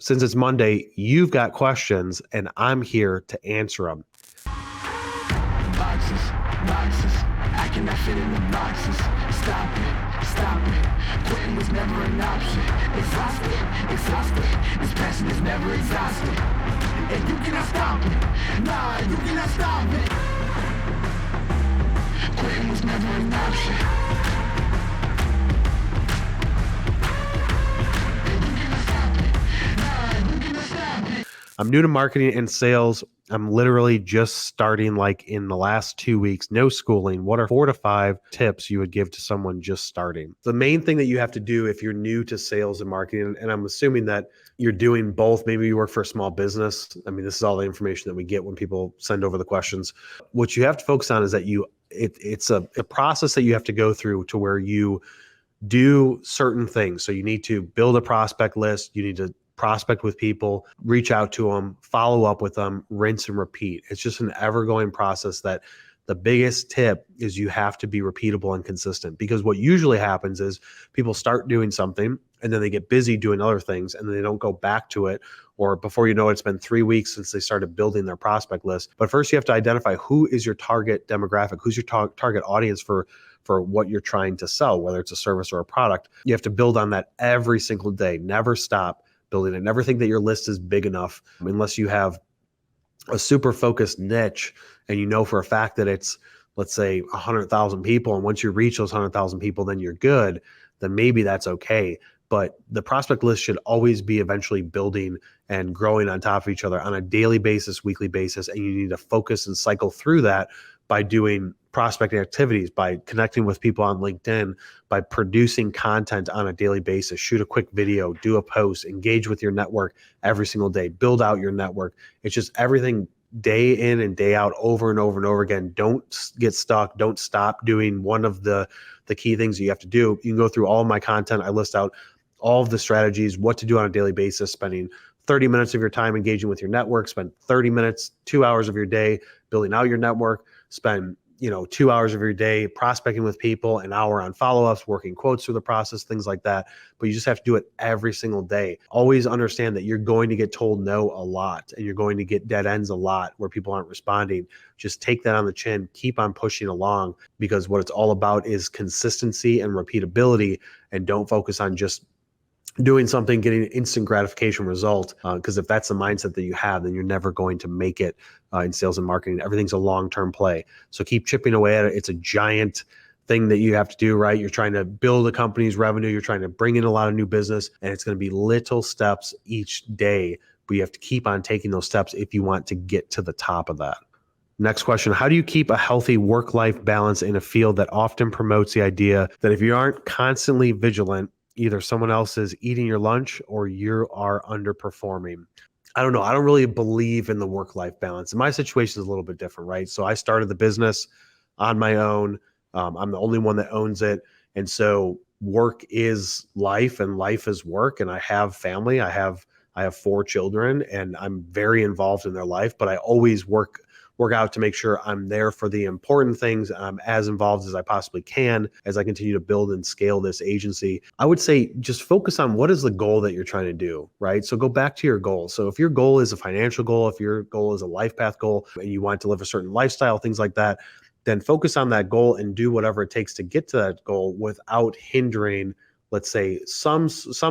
since it's Monday, you've got questions and I'm here to answer them. Boxes, I cannot fit in the boxes. Stop it. Quitting was never an option. Exhausted. This passion is never exhausted. And you cannot stop it. Nah, you cannot stop it. Quitting was never an option. And you cannot stop it. Nah, you cannot stop it. I'm new to marketing and sales. I'm literally just starting, like in the last 2 weeks, no schooling. What are 4 to 5 tips you would give to someone just starting? The main thing that you have to do if you're new to sales and marketing, and I'm assuming that you're doing both, maybe you work for a small business. I mean, this is all the information that we get when people send over the questions. What you have to focus on is that it's a process that you have to go through to where you do certain things. So you need to build a prospect list. You need to prospect with people, reach out to them, follow up with them, rinse and repeat. It's just an ever-going process that the biggest tip is you have to be repeatable and consistent, because what usually happens is people start doing something and then they get busy doing other things and then they don't go back to it. Or before you know it, it's been 3 weeks since they started building their prospect list. But first you have to identify who is your target demographic, who's your target audience for what you're trying to sell, whether it's a service or a product. You have to build on that every single day, never stop building it. Never think that your list is big enough unless you have a super focused niche and you know for a fact that it's, let's say, 100,000 people. And once you reach those 100,000 people, then you're good. Then maybe that's okay. But the prospect list should always be eventually building and growing on top of each other on a daily basis, weekly basis. And you need to focus and cycle through that by doing prospecting activities, by connecting with people on LinkedIn, by producing content on a daily basis, shoot a quick video, do a post, engage with your network every single day, build out your network. It's just everything day in and day out, over and over and over again. Don't get stuck. Don't stop doing one of the key things you have to do. You can go through all of my content. I list out all of the strategies, what to do on a daily basis, spending 30 minutes of your time engaging with your network, spend 30 minutes, 2 hours of your day building out your network, spend 2 hours of your day prospecting with people, an hour on follow-ups, working quotes through the process, things like that. But you just have to do it every single day. Always understand that you're going to get told no a lot and you're going to get dead ends a lot where people aren't responding. Just take that on the chin, keep on pushing along, because what it's all about is consistency and repeatability, and don't focus on just doing something, getting an instant gratification result. Because if that's the mindset that you have, then you're never going to make it in sales and marketing. Everything's a long-term play. So keep chipping away at it. It's a giant thing that you have to do, right? You're trying to build a company's revenue. You're trying to bring in a lot of new business, and it's going to be little steps each day, but you have to keep on taking those steps if you want to get to the top of that. Next question, how do you keep a healthy work-life balance in a field that often promotes the idea that if you aren't constantly vigilant, either someone else is eating your lunch or you are underperforming? I don't know. I don't really believe in the work-life balance. And my situation is a little bit different, right? So I started the business on my own. I'm the only one that owns it. And so work is life and life is work. And I have family. I have 4 children and I'm very involved in their life, but I always work out to make sure I'm there for the important things. I'm as involved as I possibly can as I continue to build and scale this agency. I would say just focus on what is the goal that you're trying to do, right? So go back to your goal. So if your goal is a financial goal, if your goal is a life path goal, and you want to live a certain lifestyle, things like that, then focus on that goal and do whatever it takes to get to that goal without hindering, let's say, some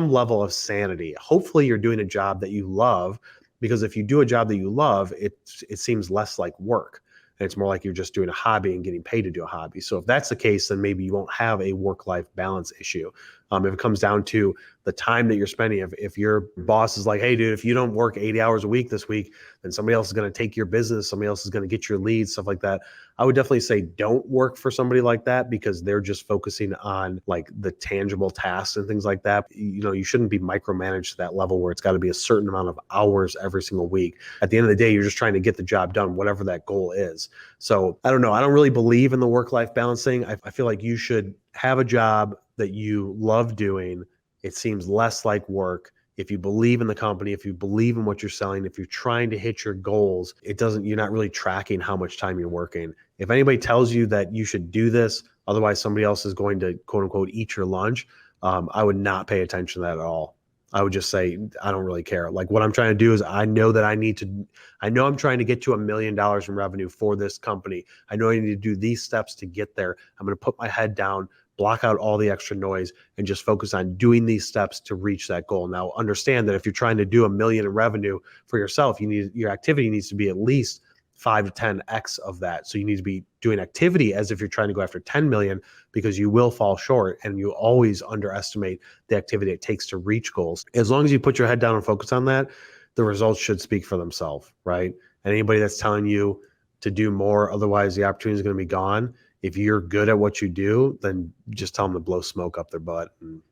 level of sanity. Hopefully you're doing a job that you love, because if you do a job that you love, it seems less like work. And it's more like you're just doing a hobby and getting paid to do a hobby. So if that's the case, then maybe you won't have a work-life balance issue. If it comes down to the time that you're spending, if your boss is like, hey, dude, if you don't work 80 hours a week this week, then somebody else is going to take your business. Somebody else is going to get your leads, stuff like that. I would definitely say don't work for somebody like that, because they're just focusing on like the tangible tasks and things like that. You shouldn't be micromanaged to that level where it's got to be a certain amount of hours every single week. At the end of the day, you're just trying to get the job done, whatever that goal is. So I don't know. I don't really believe in the work-life balance thing. I feel like you should have a job that you love doing. It seems less like work. If you believe in the company, if you believe in what you're selling, if you're trying to hit your goals, you're not really tracking how much time you're working. If anybody tells you that you should do this, otherwise somebody else is going to quote unquote eat your lunch, I would not pay attention to that at all. I would just say, I don't really care. Like what I'm trying to do is I know that I know I'm trying to get to $1 million in revenue for this company. I know I need to do these steps to get there. I'm going to put my head down, block out all the extra noise, and just focus on doing these steps to reach that goal. Now, understand that if you're trying to do $1 million in revenue for yourself, your activity needs to be at least 5 to 10x of that. So you need to be doing activity as if you're trying to go after 10 million, because you will fall short and you always underestimate the activity it takes to reach goals. As long as you put your head down and focus on that, the results should speak for themselves, right? And anybody that's telling you to do more, otherwise the opportunity is going to be gone. If you're good at what you do, then just tell them to blow smoke up their butt and,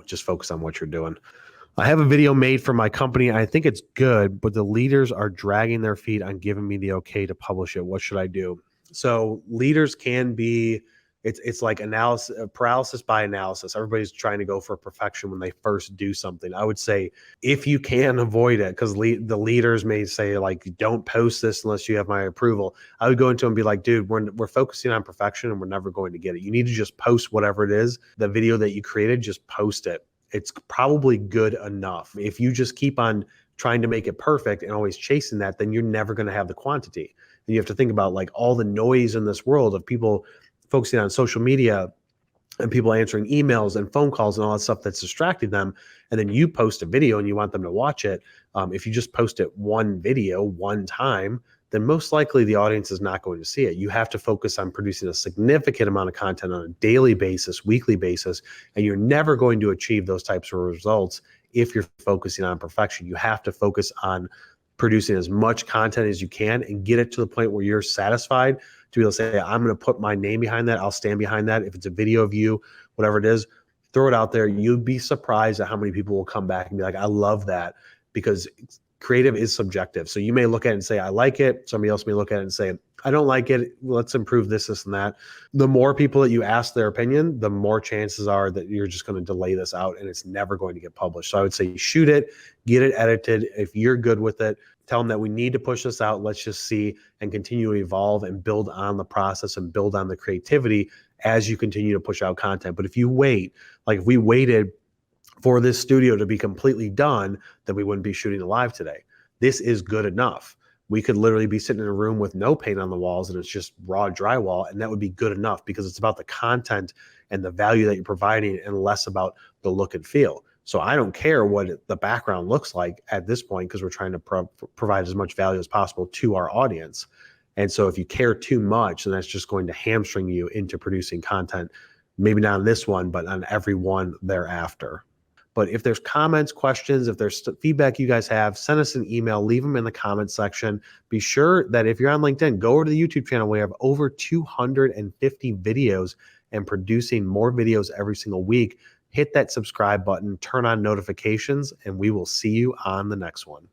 just focus on what you're doing. I have a video made for my company. I think it's good, but the leaders are dragging their feet on giving me the okay to publish it. What should I do? So leaders can be, it's like analysis, paralysis by analysis. Everybody's trying to go for perfection when they first do something. I would say if you can avoid it, because the leaders may say like, don't post this unless you have my approval. I would go into them and be like, dude, we're focusing on perfection and we're never going to get it. You need to just post whatever it is. The video that you created, just post it. It's probably good enough. If you just keep on trying to make it perfect and always chasing that, then you're never going to have the quantity. And you have to think about like all the noise in this world of people focusing on social media and people answering emails and phone calls and all that stuff that's distracting them. And then you post a video and you want them to watch it. If you just post it one video one time, then most likely the audience is not going to see it. You have to focus on producing a significant amount of content on a daily basis, weekly basis, and you're never going to achieve those types of results if you're focusing on perfection. You have to focus on producing as much content as you can and get it to the point where you're satisfied to be able to say, I'm going to put my name behind that. I'll stand behind that. If it's a video of you, whatever it is, throw it out there. You'd be surprised at how many people will come back and be like, I love that, because creative is subjective. So you may look at it and say, I like it. Somebody else may look at it and say, I don't like it. Let's improve this, and that. The more people that you ask their opinion, the more chances are that you're just going to delay this out and it's never going to get published. So I would say shoot it, get it edited. If you're good with it, tell them that we need to push this out. Let's just see and continue to evolve and build on the process and build on the creativity as you continue to push out content. But if you wait, like if we waited for this studio to be completely done, then we wouldn't be shooting live today. This is good enough. We could literally be sitting in a room with no paint on the walls and it's just raw drywall, and that would be good enough because it's about the content and the value that you're providing and less about the look and feel. So I don't care what the background looks like at this point, because we're trying to provide as much value as possible to our audience. And so if you care too much, then that's just going to hamstring you into producing content, maybe not on this one, but on every one thereafter. But if there's comments, questions, if there's feedback you guys have, send us an email, leave them in the comments section. Be sure that if you're on LinkedIn, go over to the YouTube channel. We have over 250 videos and producing more videos every single week. Hit that subscribe button, turn on notifications, and we will see you on the next one.